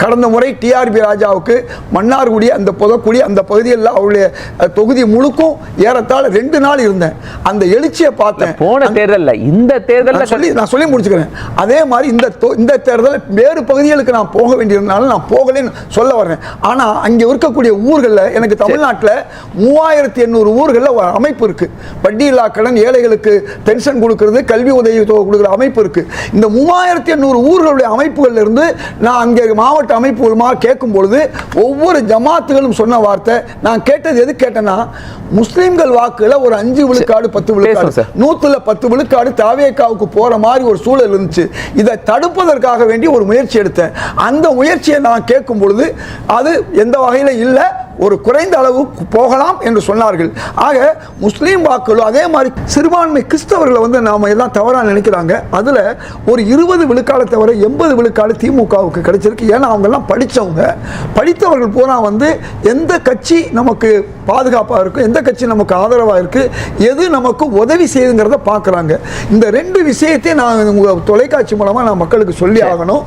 கடந்த முறை டிஆர்பி ராஜாவுக்கு மன்னார்குடி அந்த புதக்குடி அந்த பகுதியில் அவருடைய தொகுதி முழுக்கும் ஏறத்தாழ 2 நாள் இருந்தேன். அந்த எழுச்சியை பார்த்தேன். போன தேர்தலில் இந்த தேர்தலில் நான் சொல்லி முடிச்சுக்கிறேன். அதே மாதிரி இந்த தேர்தலில் வேறு பகுதிகளுக்கு நான் போக வேண்டியிருந்தாலும் நான் போகலன்னு சொல்ல வர்றேன். ஆனால் அங்கே இருக்கக்கூடிய ஊர்களில் எனக்கு தமிழ்நாட்டில் 3800 ஊர்களில் ஒரு அமைப்பு இருக்கு. வட்டி இல்லா கடன், ஏழைகளுக்கு பென்ஷன் கொடுக்கிறது, கல்வி உதவி கொடுக்குற அமைப்பு இருக்கு. இந்த 3800 ஊர்களுடைய அமைப்புகள்ல இருந்து நான் அங்கே மாவட்ட அமைப்புகளுமா கேட்கும் பொழுது ஒவ்வொரு ஜமாத்துகளும் சொன்ன வார்த்தை, நான் கேட்டது எது கேட்டேன்னா, முஸ்லிம்கள் வாக்குல ஒரு 5 விழுக்காடு 10 விழுக்காடு 110 விழுக்காடு தாவேக்காவுக்கு போற மாதிரி ஒரு சூழல் இருந்துச்சு. இதை தடுப்பதற்காக வேண்டி ஒரு முயற்சி எடுத்தேன். அந்த முயற்சியை நான் கேட்கும் பொழுது அது எந்த வகையில் இல்லை, ஒரு குறைந்த அளவு போகலாம் என்று சொன்னார்கள். ஆக முஸ்லீம் வாக்குகளும் அதே மாதிரி சிறுபான்மை கிறிஸ்தவர்களை நாம எல்லாம் தவறாக நினைக்கிறாங்க. அதுல ஒரு 20 விழுக்காடு தவிர 80 விழுக்காடு திமுகவுக்கு கிடைச்சிருக்கு. ஏன்னா அவங்க எல்லாம் படித்தவர்கள் பூரா எந்த கட்சி நமக்கு பாதுகாப்பாக இருக்கு, எந்த கட்சி நமக்கு ஆதரவாக இருக்கு, எது நமக்கு உதவி செய்யுங்கிறத பார்க்குறாங்க. இந்த 2 விஷயத்தை நான் தொலைக்காட்சி மூலமா நான் மக்களுக்கு சொல்லி ஆகணும்.